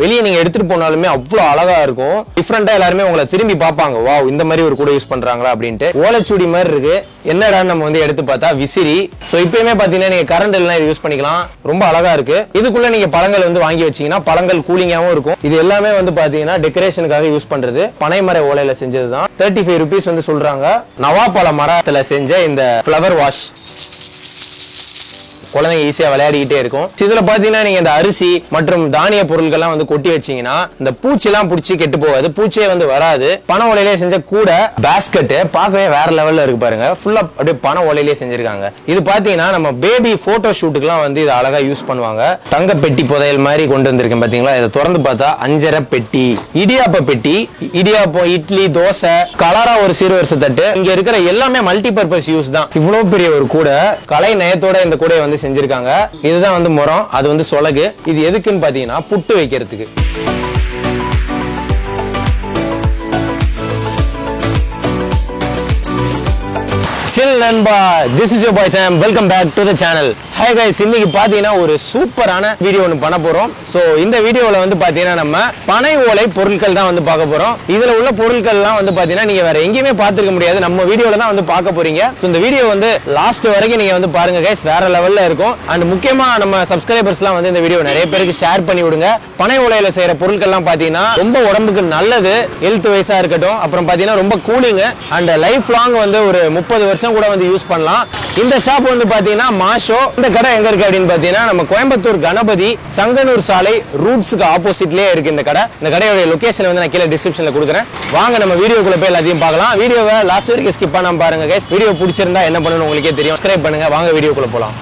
வெளியே நீங்க எடுத்துட்டு போனாலுமே அவ்வளவு அழகா இருக்கும். டிஃபரெண்டா எல்லாருமே உங்களை திரும்பி பார்ப்பாங்க, வாவ் இந்த மாதிரி ஒரு கூட யூஸ் பண்றாங்களா அப்படின்ட்டு. ஓலைச்சுடி மாதிரி இருக்கு. என்னடா நம்ம வந்து எடுத்து பார்த்தா விசிறி. சோ இப்பயுமே பாத்தீங்கன்னா நீங்க கரண்ட் எல்லாம் இது யூஸ் பண்ணிக்கலாம். ரொம்ப அழகா இருக்கு. இதுக்குள்ள நீங்க பழங்கள் வந்து வாங்கி வச்சீங்கன்னா பழங்கள் கூலிங்காவும் இருக்கும். இது எல்லாமே வந்து பாத்தீங்கன்னா டெக்கரேஷனுக்காக யூஸ் பண்றது. பனைமர ஓலையில செஞ்சதுதான். 35 rupees வந்து சொல்றாங்க. நவாப்பழ மரத்துல செஞ்ச இந்த ஃப்ளவர் வாஷ் குழந்தைங்க ஈஸியா விளையாடிக்கிட்டே இருக்கும். இதுல பாத்தீங்கன்னா நீங்க இந்த அரிசி மற்றும் தானிய பொருட்கள்லாம் வந்து கொட்டி வச்சீங்கன்னா இந்த பூச்சி எல்லாம் பிடிச்சி கெட்டு போகாது, பூச்சியே வந்து வராது. பனை ஓலையிலே செஞ்ச கூட பேஸ்கெட் பார்க்கவே வேற லெவல்ல இருக்கு பாருங்க. ஃபுல்லா அப்படியே பனை ஓலையிலே செஞ்சிருக்காங்க. இது பாத்தீங்கன்னா நம்ம பேபி போட்டோ ஷூட்டுக்குலாம் வந்து இது அழகா யூஸ் பண்ணுவாங்க. தங்க பெட்டி புதையல் மாதிரி கொண்டு வந்திருக்கேன் பாத்தீங்களா. இதை திறந்து பார்த்தா அஞ்சரை பெட்டி, இடியாப்ப பெட்டி, இடியாப்பம், இட்லி, தோசை, கலரா ஒரு சீர்வரிசை தட்டு. இங்க இருக்கிற எல்லாமே மல்டி பர்பஸ் யூஸ் தான். இவ்வளவு பெரிய ஒரு கூட கலை நயத்தோட இந்த கூடையை வந்து செஞ்சிருக்காங்க. இதுதான் வந்து முறம், அது வந்து சொலகு. இது எதுக்குன்னு பாத்தீங்கன்னா புட்டு வைக்கிறதுக்கு. சில் நண்பா, this is your boy Sam. Welcome back to the channel. Hi guys, இன்னைக்கு பாத்தீங்கன்னா ஒரு சூப்பரான வீடியோ ஒன்று பண்ண போறோம். சோ இந்த வீடியோல வந்து பாத்தீங்கன்னா நம்ம பனை ஓலை பொருட்கள் தான் வந்து பார்க்க போறோம். இதுல உள்ள பொருட்கள்லாம் வந்து பாத்தீங்கன்னா நீங்க வேற எங்கேயுமே பார்த்திருக்க முடியாது, நம்ம வீடியோல தான் வந்து பார்க்க போறீங்க. சோ இந்த வீடியோ வந்து லாஸ்ட் வரைக்கும் நீங்க வந்து பாருங்க guys, வேற லெவல்ல இருக்கும். அண்ட் முக்கியமா நம்ம சப்ஸ்கிரைபர்ஸ்லாம் வந்து இந்த வீடியோ நிறைய பேருக்கு ஷேர் பண்ணி விடுங்க. பனை ஓலையில செய்யற பொருட்கள்லாம் பாத்தீங்கன்னா ரொம்ப உடம்புக்கு நல்லது, ஹெல்த் வைஸா இருக்கட்டும். அப்புறம் பாத்தீங்கன்னா ரொம்ப கூலிங் அண்ட் லைஃப் லாங் வந்து ஒரு 30 வருஷம் கூட வந்து யூஸ் பண்ணலாம். இந்த ஷாப் வந்து பாத்தீங்கன்னா மாஷோ. இந்த கடை எங்க இருக்கு அப்படின்னு பாத்தீங்கன்னா நம்ம கோயம்புத்தூர் கணபதி சங்கனூர் சாலை ரூட்ஸ்க்கு ஆப்போசிட்லயே இருக்கு இந்த கடை. இந்த கடையோட லொகேஷன் வந்து நான் கீழே டிஸ்கிரிப்ஷன்ல கொடுக்குறேன். வாங்க நம்ம வீடியோக்குள்ள போய் எல்லாத்தையும் பார்க்கலாம். வீடியோவை லாஸ்ட் வரைக்கும் ஸ்கிப் பண்ணாம பாருங்க கைஸ். வீடியோ பிடிச்சிருந்தா என்ன பண்ணணும்னு உங்களுக்கே தெரியும். சப்ஸ்கிரைப் பண்ணுங்க. வாங்க வீடியோக்குள்ள போலாம்.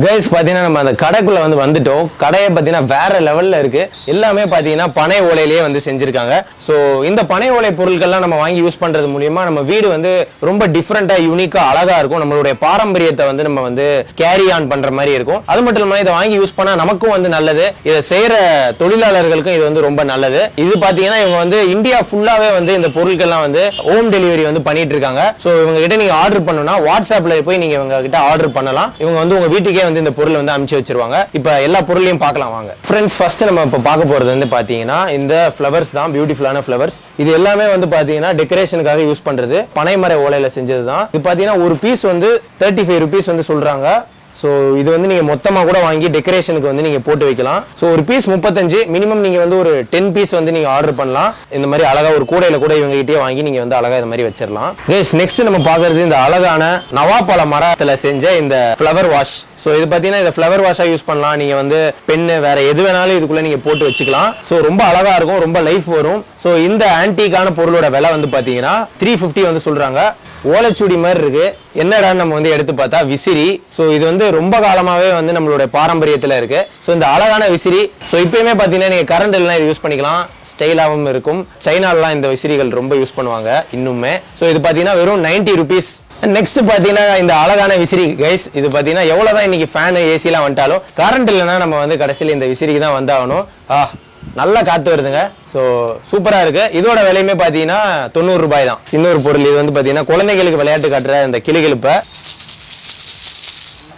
கைஸ் பாத்தீங்கன்னா நம்ம அந்த கடைக்குள்ள வந்து வந்துட்டோம். கடையை பாத்தீங்கன்னா வேற லெவல்ல இருக்கு. எல்லாமே பாத்தீங்கன்னா பனை ஓலையிலேயே வந்து செஞ்சிருக்காங்க. சோ இந்த பனை ஓலை பொருட்கள்லாம் நம்ம வாங்கி யூஸ் பண்றது மூலியமா நம்ம வீடு வந்து ரொம்ப டிஃபரெண்டா யூனிக்கா அழகா இருக்கும். நம்மளுடைய பாரம்பரியத்தை வந்து நம்ம வந்து கேரி ஆன் பண்ற மாதிரி இருக்கும். அது மட்டும் இல்லாம இதை வாங்கி யூஸ் பண்ணா நமக்கும் வந்து நல்லது, இதை செய்யற தொழிலாளர்களுக்கும் இது வந்து ரொம்ப நல்லது. இது பாத்தீங்கன்னா இவங்க வந்து இந்தியா ஃபுல்லாவே வந்து இந்த பொருட்கள்லாம் வந்து ஹோம் டெலிவரி வந்து பண்ணிட்டு இருக்காங்க. சோ இவங்க கிட்ட நீங்க ஆர்டர் பண்ணணும்னா வாட்ஸ்அப்ல போய் நீங்க இவங்க கிட்ட ஆர்டர் பண்ணலாம். இவங்க வந்து உங்க வீட்டுக்கே வந்து இந்த பொருள் வந்து அனுப்பிச்சு வச்சிருவாங்க. இப்ப எல்லா பொருளையும் பார்க்கலாம் வாங்க. ஃப்ரெண்ட்ஸ், ஃபர்ஸ்ட் நம்ம இப்ப பார்க்க போறது வந்து பாத்தீங்கன்னா இந்த ஃப்ளவர்ஸ் தான், பியூட்டிஃபுல்லான ஃப்ளவர்ஸ். இது எல்லாமே வந்து பாத்தீங்கன்னா டெக்கரேஷனுக்காக யூஸ் பண்றது. பனைமர ஓலையில செஞ்சதுதான். இது பாத்தீங்கன்னா ஒரு பீஸ் வந்து 35 rupees வந்து சொல்றாங்க. ஸோ இது வந்து நீங்கள் மொத்தமாக கூட வாங்கி டெக்கரேஷனுக்கு வந்து நீங்கள் போட்டு வைக்கலாம். ஸோ ஒரு பீஸ் 35, மினிமம் நீங்கள் வந்து ஒரு 10 பீஸ் வந்து நீங்கள் ஆர்டர் பண்ணலாம். இந்த மாதிரி அழகாக ஒரு கூடையில் கூட இவங்ககிட்டயே வாங்கி நீங்கள் வந்து அழகாக இந்த மாதிரி வச்சிடலாம். நெக்ஸ்ட் நம்ம பார்க்கறது இந்த அழகான நவாப்பழ மரத்தில் செஞ்ச இந்த ஃப்ளவர் வாஷ். ஸோ இது பார்த்தீங்கன்னா இந்த ஃப்ளவர் வாஷாக யூஸ் பண்ணலாம். நீங்கள் வந்து பென்னு வேற எது வேணாலும் இதுக்குள்ளே நீங்கள் போட்டு வச்சுக்கலாம். ஸோ ரொம்ப அழகாக இருக்கும், ரொம்ப லைஃப் வரும். ஸோ இந்த ஆன்டிக்கான பொருளோட விலை வந்து பார்த்தீங்கன்னா 350 வந்து சொல்கிறாங்க. ஓலைச்சுடி மாதிரி இருக்கு. என்னடா நம்ம வந்து எடுத்து பார்த்தா விசிறி. ஸோ இது வந்து ரொம்ப காலமாகவே வந்து நம்மளோட பாரம்பரியத்தில் இருக்கு. ஸோ இந்த அழகான விசிறி. ஸோ இப்பயுமே பார்த்தீங்கன்னா நீங்கள் கரண்ட் எல்லாம் இது யூஸ் பண்ணிக்கலாம், ஸ்டைலாகவும் இருக்கும். சைனாலலாம் இந்த விசிறிகள் ரொம்ப யூஸ் பண்ணுவாங்க இன்னுமே. ஸோ இது பார்த்தீங்கன்னா வெறும் 90 rupees. நெக்ஸ்ட் பாத்தீங்கன்னா இந்த அழகான விசிறி கைஸ். இது பாத்தீங்கன்னா எவ்வளவுதான் இன்னைக்கு ஃபேன் ஏசி எல்லாம் வந்துட்டாலும் கரண்ட் இல்லைன்னா நம்ம வந்து கடைசியில் இந்த விசிறிக்கு தான் வந்தாகணும். நல்லா காத்து வருதுங்க. ஸோ சூப்பரா இருக்கு. இதோட விலையுமே பாத்தீங்கன்னா 90 ரூபாய் தான். இன்னொரு பொருள் இது வந்து பாத்தீங்கன்னா குழந்தைகளுக்கு விளையாட்டு காட்டுற இந்த கிளிகிழிப்ப.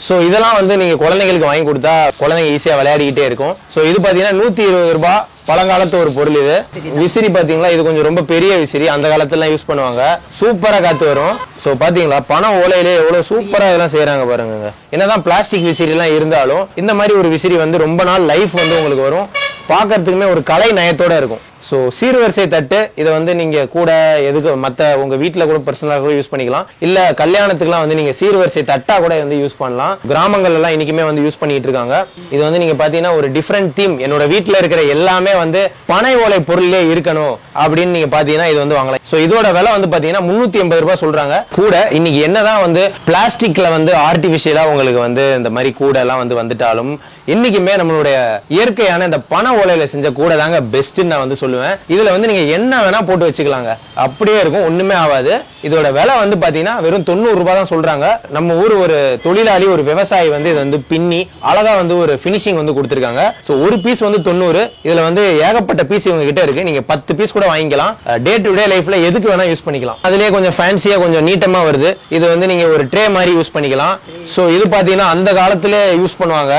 ஸோ இதெல்லாம் வந்து நீங்க குழந்தைகளுக்கு வாங்கி கொடுத்தா குழந்தைங்க ஈஸியா விளையாடிக்கிட்டே இருக்கும். ஸோ இது பாத்தீங்கன்னா 120 ரூபாய். பழங்காலத்து ஒரு பொருள் இது. விசிறி பாத்தீங்களா, இது கொஞ்சம் ரொம்ப பெரிய விசிறி. அந்த காலத்துல யூஸ் பண்ணுவாங்க. சூப்பரா காத்து வரும். சோ பாத்தீங்களா பனை ஓலையிலே எவ்வளவு சூப்பரா இதெல்லாம் செய்யறாங்க பாருங்க. என்னதான் பிளாஸ்டிக் விசிறி எல்லாம் இருந்தாலும் இந்த மாதிரி ஒரு விசிறி வந்து ரொம்ப நாள் லைஃப் வந்து உங்களுக்கு வரும். பார்க்கறதுக்குமே ஒரு கலை நயத்தோட இருக்கும். ஸோ சீர்வரிசை தட்டு இதை வந்து நீங்க கூட எதுக்கு மற்ற உங்க வீட்டில் கூட பர்சனலாக கூட யூஸ் பண்ணிக்கலாம். இல்ல கல்யாணத்துக்குலாம் வந்து நீங்க சீர்வரிசை தட்டா கூட வந்து யூஸ் பண்ணலாம். கிராமங்கள் எல்லாம் இன்னைக்குமே வந்து யூஸ் பண்ணிட்டு இருக்காங்க. இது வந்து நீங்க பாத்தீங்கன்னா ஒரு டிஃப்ரெண்ட் தீம். என்னோட வீட்டில் இருக்கிற எல்லாமே வந்து பனை ஓலை பொருளே இருக்கணும் அப்படின்னு நீங்க பாத்தீங்கன்னா இது வந்து வாங்கலாம். ஸோ இதோட விலை வந்து பாத்தீங்கன்னா 380 ரூபாய் சொல்றாங்க. கூட இன்னைக்கு என்னதான் வந்து பிளாஸ்டிக்ல வந்து ஆர்டிபிஷியலா உங்களுக்கு வந்து இந்த மாதிரி கூட எல்லாம் வந்து வந்துட்டாலும் இன்னைக்குமே நம்மளுடைய இயற்கையான இந்த பனை ஓலையில செஞ்ச கூட தாங்க பெஸ்ட்னு நான் வந்து சொல்லுவேன். இதுல வந்து நீங்க என்ன வேணா போட்டு வச்சுக்கலாங்க, அப்படியே இருக்கும், ஒண்ணுமே ஆகாது. இதோட விலை வந்து பாத்தீங்கன்னா வெறும் 90 ரூபாய் தான் சொல்றாங்க. நம்ம ஊர் ஒரு தொழிலாளி, ஒரு விவசாயி வந்து இது வந்து பின்னி அழகா வந்து ஒரு பினிஷிங் வந்து கொடுத்திருக்காங்க. சோ ஒரு பீஸ் வந்து 90. இதுல வந்து ஏகப்பட்ட பீஸ் இவங்க கிட்ட இருக்கு. நீங்க 10 பீஸ் கூட வாங்கிக்கலாம். டே டு டே லைஃப்ல எதுக்கு வேணா யூஸ் பண்ணிக்கலாம். அதுலயே கொஞ்சம் ஃபேன்சியா கொஞ்சம் நீட்டமா வருது. இது வந்து நீங்க ஒரு ட்ரே மாதிரி யூஸ் பண்ணிக்கலாம். சோ இது பாத்தீங்கன்னா அந்த காலத்திலே யூஸ் பண்ணுவாங்க.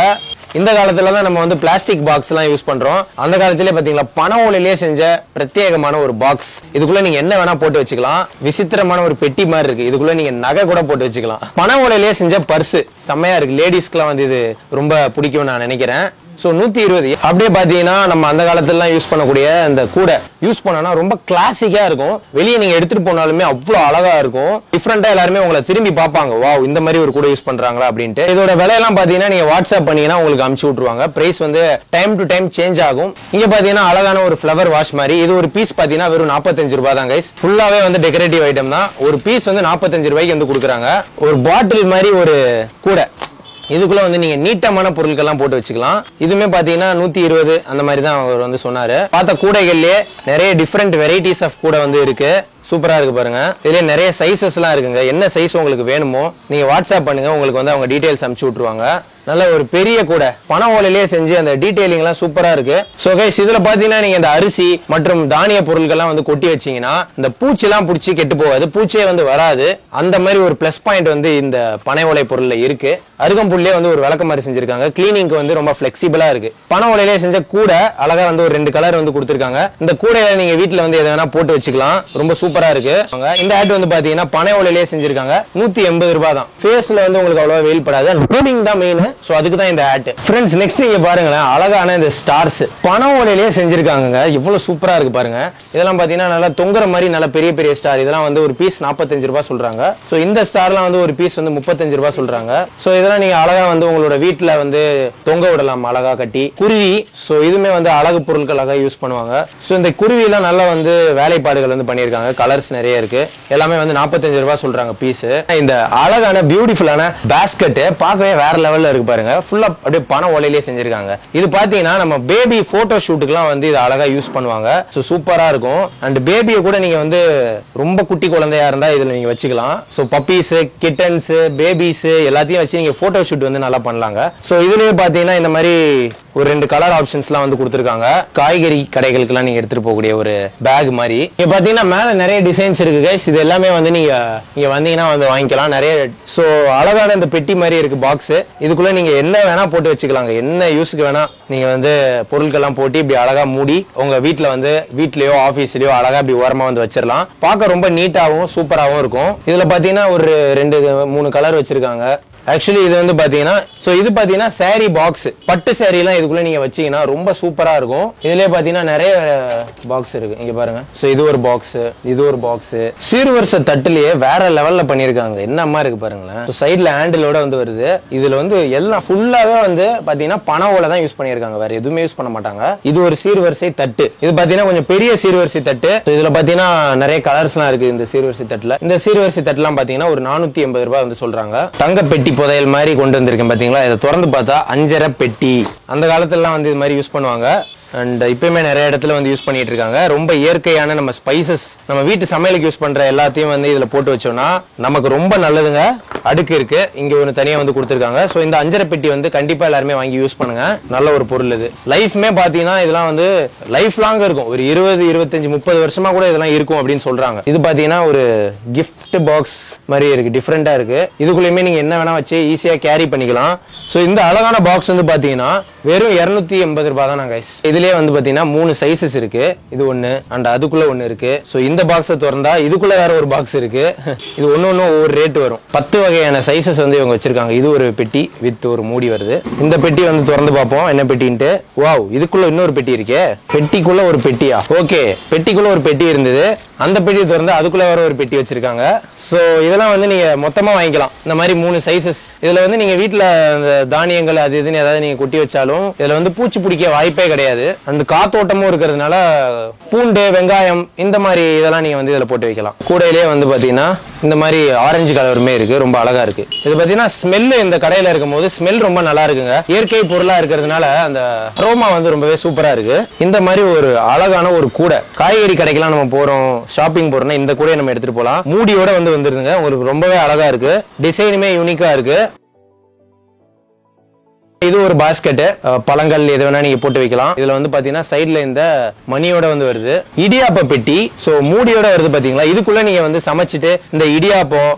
இந்த காலத்துல தான் நம்ம வந்து பிளாஸ்டிக் பாக்ஸ் எல்லாம் யூஸ் பண்றோம். அந்த காலத்திலே பாத்தீங்களா பனை ஓலையிலேயே செஞ்ச பிரத்யேகமான ஒரு பாக்ஸ். இதுக்குள்ள நீங்க என்ன வேணா போட்டு வச்சுக்கலாம். விசித்திரமான ஒரு பெட்டி மாதிரி இருக்கு. இதுக்குள்ள நீங்க நகை கூட போட்டு வச்சுக்கலாம். பனை ஓலையிலேயே செஞ்ச பர்ஸ் செம்மையா இருக்கு. லேடிஸ்க்குலாம் வந்து இது ரொம்ப பிடிக்கும் நான் நினைக்கிறேன். ஸோ 120. அப்படியே பார்த்தீங்கன்னா நம்ம அந்த காலத்துலலாம் யூஸ் பண்ணக்கூடிய அந்த கூடை யூஸ் பண்ணோம்னா ரொம்ப கிளாசிக்காக இருக்கும். வெளியே நீங்கள் எடுத்துகிட்டு போனாலுமே அவ்வளோ அழகாக இருக்கும். டிஃப்ரெண்ட்டாக எல்லாருமே உங்களை திரும்பி பார்ப்பாங்க, வாவ் இந்த மாதிரி ஒரு கூடை யூஸ் பண்ணுறாங்களா அப்படின்ட்டு. இதோட விலையெல்லாம் பார்த்தீங்கன்னா நீங்கள் வாட்ஸ்அப் பண்ணீங்கன்னா உங்களுக்கு அனுப்பிச்சு விட்ருவாங்க. ப்ரைஸ் வந்து டைம் டு டைம் சேஞ்ச் ஆகும். இங்கே பார்த்தீங்கன்னா அழகான ஒரு ஃப்ளவர் வாஷ் மாதிரி. இது ஒரு பீஸ் பார்த்தீங்கன்னா வெறும் 45 ரூபாய் தான் கைஸ். ஃபுல்லாகவே வந்து டெக்கரேட்டிவ் ஐட்டம் தான். ஒரு பீஸ் வந்து 45 ரூபாய்க்கு வந்து கொடுக்குறாங்க. ஒரு பாட்டில் மாதிரி ஒரு கூடை. இதுக்குள்ள வந்து நீங்க நீட்டமான பொருட்கள்லாம் போட்டு வச்சுக்கலாம். இதுமே பாத்தீங்கன்னா 120 அந்த மாதிரி தான் அவர் வந்து சொன்னாரு. பார்த்த கூடைகள்லயே நிறைய டிஃப்ரெண்ட் வெரைட்டிஸ் ஆஃப் கூடை வந்து இருக்கு. சூப்பரா இருக்கு பாருங்க. இதுல நிறைய சைசஸ்லாம் இருக்குங்க. என்ன சைஸ் உங்களுக்கு வேணுமோ நீங்க வாட்ஸ்அப் பண்ணுங்க, உங்களுக்கு வந்து அவங்க டீடைல்ஸ் அனுப்பிச்சு விட்டுருவாங்க. நல்ல ஒரு பெரிய கூடை பனை ஓலையிலேயே செஞ்சு அந்த டீடைலிங் எல்லாம் சூப்பரா இருக்கு. சோ கைஸ் இதுல பாத்தீங்கன்னா நீங்க இந்த அரிசி மற்றும் தானிய பொருட்கள்லாம் வந்து கொட்டி வச்சீங்கன்னா இந்த பூச்சி எல்லாம் பிடிச்சி கெட்டு போகாது, பூச்சியே வந்து வராது. அந்த மாதிரி ஒரு பிளஸ் பாயிண்ட் வந்து இந்த பனை ஓலை பொருள்ல இருக்கு. அருகம்புல்லே வந்து ஒரு விளக்க மாதிரி செஞ்சிருக்காங்க. கிளீனிங்க்கு வந்து ரொம்ப பிளெக்சிபிளா இருக்கு. பனை ஓலையிலேயே செஞ்ச கூடை அழகா வந்து ஒரு 2 கலர் வந்து கொடுத்திருக்காங்க. இந்த கூடையில நீங்க வீட்டுல வந்து எதை வேணா போட்டு வச்சுக்கலாம். ரொம்ப சூப்பரா இருக்கு. இந்த ஆட் வந்து பாத்தீங்கன்னா பனை ஓலையிலேயே செஞ்சிருக்காங்க. 180 ரூபாய் தான். ஃபேஸ்ல வந்து உங்களுக்கு அவ்வளவு வெயில் படாது. க்ளீனிங் தான் மெயின். சோ அதுக்கு தான் இந்த ஆட். ஃப்ரெண்ட்ஸ் நெக்ஸ்ட் நீங்க பாருங்களேன், அழகான இந்த ஸ்டார்ஸ் பனை ஓலையிலேயே செஞ்சிருக்காங்க. இவ்வளவு சூப்பரா இருக்கு பாருங்க. இதெல்லாம் பாத்தீங்கன்னா நல்லா தொங்குற மாதிரி நல்ல பெரிய பெரிய ஸ்டார். இதெல்லாம் வந்து ஒரு பீஸ் 45 ரூபாய் சொல்றாங்க. சோ இந்த ஸ்டார்லாம் வந்து ஒரு பீஸ் வந்து 35 ரூபாய் சொல்றாங்க. சோ இதெல்லாம் நீங்க அழகா வந்து உங்களோட வீட்டுல வந்து தொங்க விடலாம் அழகா கட்டி. குருவி, சோ இதுமே வந்து அழகு பொருட்களாக யூஸ் பண்ணுவாங்க. சோ இந்த குருவி எல்லாம் நல்லா வந்து வேலைப்பாடுகள் வந்து பண்ணிருக்காங்க. கலர்ஸ் நிறைய இருக்கு. எல்லாமே வந்து 45 ரூபாய் சொல்றாங்க பீஸ். இந்த அழகான பியூட்டிஃபுல்லான பாஸ்கெட் பார்க்கவே வேற லெவல்ல இருக்கு பாருங்க. ஃபுல்லா அப்படியே பனை ஓலையிலேயே செஞ்சிருக்காங்க. இது பாத்தீங்கன்னா நம்ம பேபி போட்டோ ஷூட்டுக்குலாம் வந்து இது அழகா யூஸ் பண்ணுவாங்க. சோ சூப்பரா இருக்கும். அண்ட் பேபியை கூட நீங்க வந்து ரொம்ப குட்டி குழந்தையா இருந்தா இதுல நீங்க வச்சுக்கலாம். சோ பப்பீஸ், கிட்டன்ஸ், பேபிஸ் எல்லாத்தையும் வச்சு நீங்க போட்டோ ஷூட் வந்து நல்லா பண்ணலாங்க. சோ இதுலயே பாத்தீங்கன்னா இந்த மாதிரி ஒரு 2 கலர் ஆப்ஷன்ஸ்லாம் வந்து கொடுத்திருக்காங்க. காய்கறி கடைகளுக்குலாம் நீங்க எடுத்துட்டு போகக்கூடிய ஒரு பேக் மாதிரி. இங்க பாத்தீங்கன்னா மேல நிறைய டிசைன்ஸ் இருக்கு கைஸ். இது எல்லாமே வந்து நீங்க இங்க வந்தீங்கன்னா வந்து வாங்கிக்கலாம் நிறைய. சோ அழகான இந்த பெட்டி மாதிரி இருக்கு பாக்ஸ். இதுக்குள்ள நீங்க என்ன வேணா போட்டு வச்சுக்கலாங்க. என்ன யூஸ்க்கு வேணா நீங்க வந்து பொருட்கள்லாம் போட்டு இப்படி அழகா மூடி உங்க வீட்டுல வந்து வீட்லயோ ஆபீஸ்லயோ அழகா இப்படி ஓரமா வந்து வச்சிடலாம். பார்க்க ரொம்ப நீட்டாவும் சூப்பராகவும் இருக்கும். இதுல பாத்தீங்கன்னா ஒரு 2-3 கலர் வச்சிருக்காங்க. ஆக்சுவலி இது வந்து பாத்தீங்கன்னா சோ இது பாத்தீங்கன்னா சாரி பாக்ஸ். பட்டு சாரி எல்லாம் இதுக்குள்ள நீங்க வச்சீங்கன்னா ரொம்ப சூப்பரா இருக்கும். இதுலயே பாத்தீங்கன்னா நிறைய பாக்ஸ் இருக்கு. இங்க பாருங்க. சோ இது ஒரு பாக்ஸ், இது ஒரு பாக்ஸ். சீர்வரிசை தட்டுலயே வேற லெவல்ல பண்ணிருக்காங்க. என்னமா இருக்கு பாருங்களேன். சைடுல ஹேண்டிலோட வந்து வருது. இதுல வந்து எல்லாம் ஃபுல்லாவே வந்து பாத்தீங்கன்னா பனை ஓலை தான் யூஸ் பண்ணிருக்காங்க. வேற எதுவுமே யூஸ் பண்ண மாட்டாங்க. இது ஒரு சீர்வரிசை தட்டு. இது பாத்தீங்கன்னா கொஞ்சம் பெரிய சீர்வரிசை தட்டு. இதுல பாத்தீங்கன்னா நிறைய கலர்ஸ் எல்லாம் இருக்கு இந்த சீர்வரிசை தட்டுல. இந்த சீர்வரிசை தட்டுலாம் பாத்தீங்கன்னா ஒரு 480 ரூபாய் வந்து சொல்றாங்க. தங்க பெட்டி புதையல் மாதிரி கொண்டு வந்திருக்கேன் பாத்தீங்களா. இதை திறந்து பார்த்தா அஞ்சரை பெட்டி. அந்த காலத்துல வந்து இது மாதிரி யூஸ் பண்ணுவாங்க. அண்ட் இப்பயுமே நிறைய இடத்துல வந்து யூஸ் பண்ணிட்டு இருக்காங்க. ரொம்ப இயற்கையான நம்ம ஸ்பைசஸ் நம்ம வீட்டு சமையலுக்கு யூஸ் பண்ற எல்லாத்தையும் வந்து இதுல போட்டு வச்சோம்னா நமக்கு ரொம்ப நல்லதுங்க. அடுக்கு இருக்கு. இங்க ஒரு தனியா வந்து கொடுத்திருக்காங்க. சோ இந்த அஞ்சரை பெட்டி வந்து கண்டிப்பா எல்லாருமே வாங்கி யூஸ் பண்ணுங்க. நல்ல ஒரு பொருள் இது. லைஃப்மே பாத்தீங்கன்னா இதெல்லாம் வந்து லைஃப் லாங் இருக்கும். ஒரு 20, 25, 30 வருஷமா கூட இதெல்லாம் இருக்கும் அப்படின்னு சொல்றாங்க. இது பாத்தீங்கன்னா ஒரு கிஃப்ட் பாக்ஸ் மாதிரி இருக்கு. டிஃப்ரெண்டா இருக்கு. இதுக்குள்ளயுமே நீங்க என்ன வேணா வச்சு ஈஸியா கேரி பண்ணிக்கலாம். சோ இந்த அழகான பாக்ஸ் வந்து பாத்தீங்கன்னா வெறும் 280 ரூபாய் தான் கைஸ். இதுலயே வந்து பாத்தீங்கன்னா 3 சைசஸ் இருக்கு. இது ஒண்ணு அண்ட் அதுக்குள்ள ஒண்ணு இருக்கு. சோ இந்த பாக்ஸை திறந்தா இதுக்குள்ள வேற ஒரு பாக்ஸ் இருக்கு. இது ஒண்ணு ஒவ்வொரு ரேட் வரும். 10 வகையான சைசஸ் வந்து இவங்க வச்சிருக்காங்க. இது ஒரு பெட்டி வித் ஒரு மூடி வருது. இந்த பெட்டி வந்து திறந்து பார்ப்போம் என்ன பெட்டின்ட்டு. வாவ், இதுக்குள்ள இன்னொரு பெட்டி இருக்கே. பெட்டிக்குள்ள ஒரு பெட்டியா? ஓகே, பெட்டிக்குள்ள ஒரு பெட்டி இருந்தது. அந்த பெட்டி திறந்து அதுக்குள்ள வர ஒரு பெட்டி வச்சிருக்காங்க. ஸோ இதெல்லாம் வந்து நீங்க மொத்தமா வாங்கிக்கலாம். இந்த மாதிரி 3 சைசஸ். இதுல வந்து நீங்க வீட்டுல அந்த தானியங்கள் அது இதுன்னு ஏதாவது நீங்க கொட்டி வச்சாலும் இதுல வந்து பூச்சி பிடிக்க வாய்ப்பே கிடையாது. அந்த காத்தோட்டமும் இருக்கிறதுனால பூண்டு, வெங்காயம் இந்த மாதிரி இதெல்லாம் நீங்க வந்து இதுல போட்டு வைக்கலாம். கூடையிலேயே வந்து பாத்தீங்கன்னா இந்த மாதிரி ஆரஞ்சு கலருமே இருக்கு, ரொம்ப அழகா இருக்கு. இது பாத்தீங்கன்னா ஸ்மெல் இந்த கடையில இருக்கும் போது ஸ்மெல் ரொம்ப நல்லா இருக்குங்க. இயற்கை பொருளா இருக்கிறதுனால அந்த அரோமா வந்து ரொம்பவே சூப்பரா இருக்கு. இந்த மாதிரி ஒரு அழகான ஒரு கூடை. காய்கறி கடைக்கெல்லாம் நம்ம போறோம், ஷாப்பிங் போறோம்னா இந்த கூடையை நம்ம எடுத்துட்டு போலாம். மூடியோட வந்து வந்துருதுங்க. உங்களுக்கு ரொம்பவே அழகா இருக்கு. டிசைனுமே யூனிக்கா இருக்கு. இது ஒரு பாஸ்கெட், பழங்கள் எது வேணா நீங்க போட்டு வைக்கலாம். இதுல வந்து பாத்தீங்கன்னா சைடுல இந்த மணியோட வந்து வருது. இடியாப்ப பெட்டி, சோ மூடியோட வருது பாத்தீங்களா. இதுக்குள்ள நீங்க வந்து சமைச்சிட்டு இந்த இடியாப்பம்,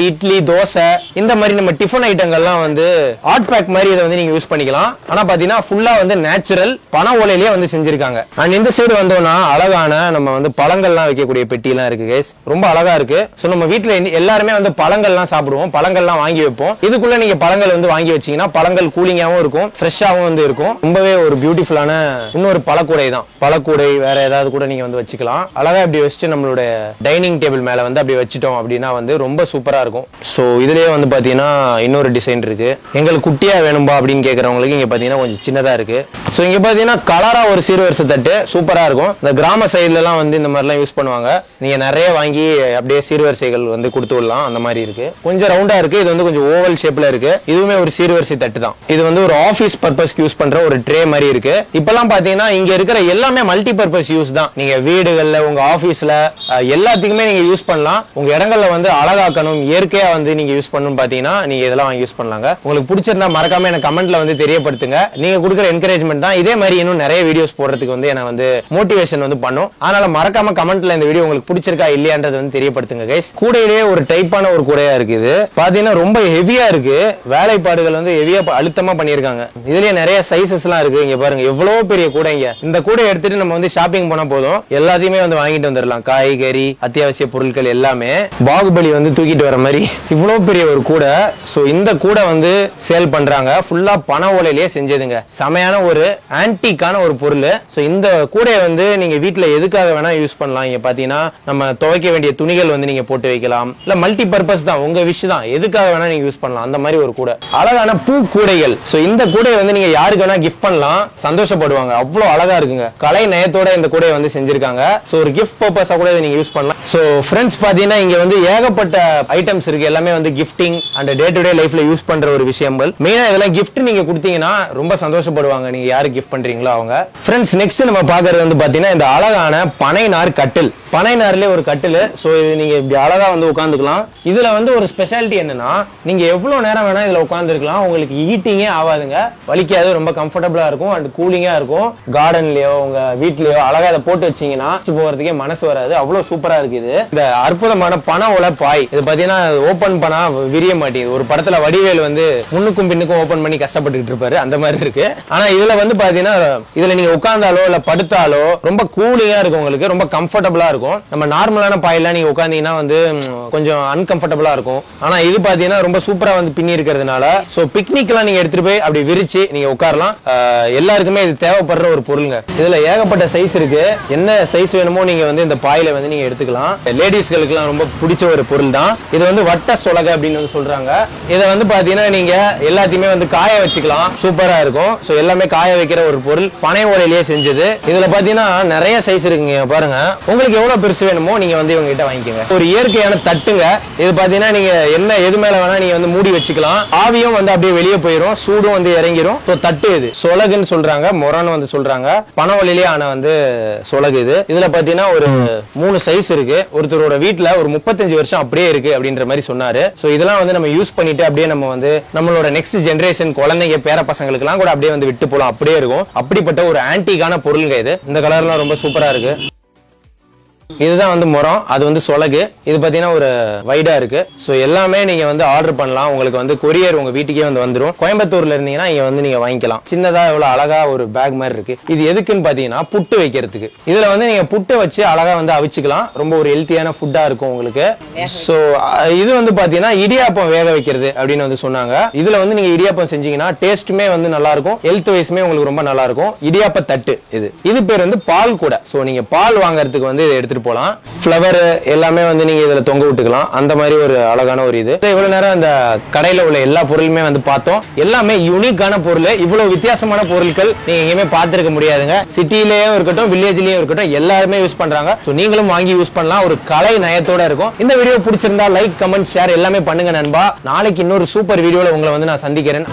இட்லி, தோசை இந்த மாதிரி நம்ம டிஃபன் ஐட்டங்கள்லாம் வந்து ஹாட் பேக் மாதிரி இதை வந்து நீங்க யூஸ் பண்ணிக்கலாம். ஆனா பாத்தீங்கன்னா ஃபுல்லா வந்து நேச்சுரல் பனை ஓலையிலேயே வந்து செஞ்சிருக்காங்க. அண்ட் இந்த சைடு வந்தோம்னா அழகான நம்ம வந்து பழங்கள்லாம் வைக்கக்கூடிய பெட்டி எல்லாம் இருக்கு கைஸ். ரொம்ப அழகா இருக்கு. சோ நம்ம வீட்டுல எல்லாருமே வந்து பழங்கள்லாம் சாப்பிடுவோம், பழங்கள்லாம் வாங்கி வைப்போம். இதுக்குள்ள நீங்க பழங்கள் வந்து வாங்கி வச்சீங்கன்னா பழங்கள் கூலிங்காவும் இருக்கும், ஃப்ரெஷ்ஷாவும் வந்து இருக்கும். ரொம்பவே ஒரு பியூட்டிஃபுல்லான இன்னொரு பழக்கூடை தான். பழக்கூடை வேற ஏதாவது கூட நீங்க வந்து வச்சுக்கலாம். அழகா இப்படி வச்சுட்டு நம்மளோட டைனிங் டேபிள் மேல வந்து அப்படி வச்சிட்டோம் அப்படின்னா வந்து ரொம்ப சூப்பரா இருக்கும். சோ இதுலயே வந்து பாத்தீங்கன்னா இன்னொரு டிசைன் இருக்கு. எங்களுக்கு குட்டியா வேணும்பா அப்படின்னு கேட்கறவங்களுக்கு இங்க பாத்தீங்கன்னா கொஞ்சம் சின்னதா இருக்கு. சோ இங்க பாத்தீங்கன்னா கலரா ஒரு சீர்வரிசை தட்டு சூப்பரா இருக்கும். இந்த கிராம சைடுல எல்லாம் வந்து இந்த மாதிரிலாம் யூஸ் பண்ணுவாங்க. நீங்க நிறைய வாங்கி அப்படியே சீர்வரிசைகள் வந்து கொடுத்து விடலாம். அந்த மாதிரி இருக்கு. கொஞ்சம் ரவுண்டா இருக்கு. இது வந்து கொஞ்சம் ஓவல் ஷேப்ல இருக்கு. இதுவுமே ஒரு சீர்வரிசை தட்டு தான். இது வந்து ஒரு ஆபீஸ் பர்பஸ்க்கு யூஸ் பண்ற ஒரு ட்ரே மாதிரி இருக்கு. இப்பெல்லாம் பாத்தீங்கன்னா இங்க இருக்கிற எல்லாமே மல்டி பர்பஸ் யூஸ் தான். நீங்க வீடுகள்ல, உங்க ஆபீஸ்ல எல்லாத்துக்குமே நீங்க யூஸ் பண்ணலாம். உங்க இடங்கள்ல வந்து அழகாக்கணும், இயற்கையா வந்து நீங்க யூஸ் பண்ணணும் பாத்தீங்கன்னா நீங்க இதெல்லாம் வாங்கி யூஸ் பண்ணலாங்க. உங்களுக்கு பிடிச்சிருந்தா மறக்காம எனக்கு கமெண்ட்ல வந்து தெரியப்படுத்துங்க. நீங்க கொடுக்குற என்கரேஜ்மெண்ட் தான் இதே மாதிரி இன்னும் நிறைய வீடியோஸ் போடுறதுக்கு வந்து எனக்கு வந்து மோட்டிவேஷன் வந்து பண்ணும். அதனால மறக்காம கமெண்ட்ல இந்த வீடியோ உங்களுக்கு பிடிச்சிருக்கா இல்லையான்றது வந்து தெரியப்படுத்துங்க கைஸ். கூடையிலேயே ஒரு டைப்பான ஒரு கூடையா இருக்கு. இது பாத்தீங்கன்னா ரொம்ப ஹெவியா இருக்கு. வேலைப்பாடுகள் வந்து ஹெவியா அழுத்தமா பண்ணிருக்காங்க. இதுலயே நிறைய சைசஸ்லாம் இருக்கு. இங்க பாருங்க எவ்வளவு பெரிய கூடைங்க. இந்த கூடையை எடுத்துட்டு நம்ம வந்து ஷாப்பிங் போனா போதும், எல்லாத்தையுமே வந்து வாங்கிட்டு வந்துடலாம். காய்கறி, அத்தியாவசிய பொருட்கள் எல்லாமே. பாகுபலி வந்து தூக்கிட்டு வர மாதிரி இவ்வளவு பெரிய ஒரு கூடை. சோ இந்த கூடை வந்து சேல் பண்றாங்க. ஃபுல்லா பனை ஓலையிலேயே செஞ்சதுங்க. செமையான ஒரு ஆன்டிக்கான ஒரு பொருள். சோ இந்த கூடையை வந்து நீங்க வீட்டுல எதுக்காக வேணா யூஸ் பண்ணலாம். இங்க பாத்தீங்கன்னா நம்ம துவைக்க வேண்டிய துணிகள் வந்து நீங்க போட்டு வைக்கலாம். இல்ல மல்டி பர்பஸ் தான், உங்க விஷ் தான், எதுக்காக வேணா நீங்க யூஸ் பண்ணலாம். அந்த மாதிரி ஒரு கூடை. அழகான பூ கூடைகள். சோ இந்த கூடையை வந்து நீங்க யாருக்கு வேணா கிஃப்ட் பண்ணலாம், சந்தோஷப்படுவாங்க. அவ்வளவு அழகா இருக்குங்க. கலை நயத்தோட இந்த கூடையை வந்து செஞ்சிருக்காங்க. சோ ஒரு கிஃப்ட் பர்பஸா கூட இதை நீங்க யூஸ் பண்ணலாம். சோ ஃப்ரெண்ட்ஸ் பாத்தீங்கன்னா இங்க வந்து ஏகப்பட்ட ஐட்டம்ஸ் இருக்கு. எல்லாமே வந்து gifting and day to day லைஃப்ல யூஸ் பண்ற ஒரு விஷயங்கள். மெயினா இதெல்லாம் கிஃப்ட் நீங்க கொடுத்தீங்கன்னா ரொம்ப சந்தோஷப்படுவாங்க, நீங்க யாருக்கு கிஃப்ட் பண்றீங்களோ அவங்க. ஃப்ரெண்ட்ஸ் நெக்ஸ்ட் நம்ம பாக்குறது வந்து பாத்தீங்கன்னா இந்த அழகான பனை நார் கட்டில். பனை நார்ல ஒரு கட்டில். சோ இது நீங்க இப்படி அழகா வந்து உட்காந்துக்கலாம். இதுல வந்து ஒரு ஸ்பெஷாலிட்டி என்னன்னா நீங்க எவ்வளவு நேரம் வேணா இதுல உட்காந்துருக்கலாம். உங்களுக்கு ஈட்டிங்கே ஆகாதுங்க, வலிக்காது, ரொம்ப கம்ஃபர்டபுளா இருக்கும் அண்ட் கூலிங்கா இருக்கும். கார்டன்லயோ உங்க வீட்லயோ அழகா இதை போட்டு வச்சீங்கன்னா போறதுக்கே மனசு வராது. அவ்வளவு சூப்பரா இருக்கு. இது இந்த அற்புதமான பனை ஓலை பாய். இது பாத்தீங்கன்னா ஓபன் பண்ணா விரிய மாட்டேங்குது. ஒரு படத்துல வடிவேல் வந்து முன்னுக்கும் பின்னுக்கும் ஓபன் பண்ணி கஷ்டப்பட்டுட்டு இருப்பாரு, அந்த மாதிரி இருக்கு. ஆனா இதுல வந்து பாத்தீங்கன்னா இதுல நீங்க உட்கார்ந்தாலோ இல்ல படுத்தாலோ ரொம்ப கூலிங்கா இருக்கும், உங்களுக்கு ரொம்ப கம்ஃபர்டபுளா இருக்கும். நம்ம நார்மலான பாயெல்லாம் நீங்க உட்கார்ந்தீங்கன்னா வந்து கொஞ்சம் அன்கம்ஃபர்டபுளா இருக்கும். ஆனா இது பாத்தீங்கன்னா ரொம்ப சூப்பரா வந்து பின்னி இருக்கிறதுனால சோ பிக்னிக் எல்லாம் நீங்க எடுத்துட்டு போய் அப்படி விரிச்சு நீங்க உட்காரலாம். எல்லாருக்குமே இது தேவைப்படுற ஒரு பொருளுங்க. இதுல ஏகப்பட்ட சைஸ் இருக்கு. என்ன சைஸ் வேணுமோ நீங்க வந்து இந்த பாயில வந்து நீங்க எடுத்துக்கலாம். லேடிஸ்களுக்கு எல்லாம் ரொம்ப பிடிச்ச ஒரு பொருள் தான் இது. வந்து வட்ட சொலகை அப்படின்னு வந்து சொல்றாங்க. இதை வந்து பாத்தீங்கன்னா நீங்க எல்லாத்தையுமே வந்து காய வச்சுக்கலாம். சூப்பரா இருக்கும். சோ எல்லாமே காய வைக்கிற ஒரு பொருள், பனை ஓலையிலேயே செஞ்சது. இதுல பாத்தீங்கன்னா நிறைய சைஸ் இருக்குங்க. பாருங்க, உங்களுக்கு எவ்வளவு பெருசு வேணுமோ நீங்க வந்து இவங்க கிட்ட வாங்கிக்கோங்க. ஒரு இயற்கையான தட்டுங்க. இது பாத்தீங்கன்னா நீங்க என்ன எது மேல வேணா நீங்க வந்து மூடி வச்சுக்கலாம். ஆவியும் வந்து அப்படியே வெளியே போயிடும், சூடும் வந்து இறங்கிரும். தட்டு இது சொலகுன்னு சொல்றாங்க, மொரன்னு வந்து சொல்றாங்க. பனை ஓலையிலேயே ஆன வந்து சொலகு இது. இதுல பாத்தீங்கன்னா ஒரு 3 சைஸ் இருக்கு. ஒருத்தரோட வீட்டுல ஒரு 35 வருஷம் அப்படியே இருக்கு அப்படின்ற மாதிரி சொன்னாரு. சோ இதெல்லாம் வந்து நம்ம யூஸ் பண்ணிட்டு அப்படியே நம்ம வந்து நம்மளோட நெக்ஸ்ட் ஜெனரேஷன் குழந்தைங்க பேர பசங்களுக்கு எல்லாம் கூட அப்படியே வந்து விட்டு போலாம், அப்படியே இருக்கும். அப்படிப்பட்ட ஒரு ஆன்டிக்கான பொருளுங்க இது. இந்த கலர்லாம் ரொம்ப சூப்பரா இருக்கு. இதுதான் வந்து மரம், அது வந்து சொலகு. இது பாத்தீங்கன்னா ஒரு வைடா இருக்கு. சோ எல்லாமே நீங்க வந்து ஆர்டர் பண்ணலாம். உங்களுக்கு வந்து கொரியர் உங்க வீட்டுக்கே வந்து வந்துரும். கோயம்புத்தூர்ல இருந்தீங்கன்னா இங்க வந்து நீங்க வாங்கிக்கலாம். சின்னதா இவ்வளவு அழகா ஒரு பேக் மாதிரி இருக்கு. இது எதுக்குன்னு பாத்தீங்கன்னா புட்டு வைக்கிறதுக்கு. இதுல வந்து நீங்க புட்டு வச்சு அழகா வந்து அவிச்சுக்கலாம். ரொம்ப ஒரு ஹெல்த்தியான ஃபுட்டா இருக்கும் உங்களுக்கு. சோ இது வந்து பாத்தீங்கன்னா இடியாப்பம் வேக வைக்கிறது அப்படின்னு வந்து சொன்னாங்க. இதுல வந்து நீங்க இடியாப்பம் செஞ்சீங்கன்னா டேஸ்ட்டுமே வந்து நல்லா இருக்கும், ஹெல்த் வைஸ்மே உங்களுக்கு ரொம்ப நல்லா இருக்கும். இடியாப்ப தட்டு இது பேர் வந்து பால் கூட. சோ நீங்க பால் வாங்குறதுக்கு வந்து எடுத்து எடுத்துட்டு போகலாம். ஃப்ளவர் எல்லாமே வந்து நீங்க இதுல தொங்க விட்டுக்கலாம். அந்த மாதிரி ஒரு அழகான ஒரு இது. இவ்வளவு நேரம் அந்த கடையில உள்ள எல்லா பொருளுமே வந்து பார்த்தோம். எல்லாமே யூனிக்கான பொருள். இவ்வளவு வித்தியாசமான பொருட்கள் நீங்க எங்கேயுமே பார்த்திருக்க முடியாதுங்க. சிட்டிலயும் இருக்கட்டும், வில்லேஜ்லயும் இருக்கட்டும், எல்லாருமே யூஸ் பண்றாங்க. ஸோ நீங்களும் வாங்கி யூஸ் பண்ணலாம். ஒரு கலை நயத்தோட இருக்கும். இந்த வீடியோ பிடிச்சிருந்தா லைக், கமெண்ட், ஷேர் எல்லாமே பண்ணுங்க நண்பா. நாளைக்கு இன்னொரு சூப்பர் வீடியோல உங்களை வந்து நான் சந்திக்கிறேன்.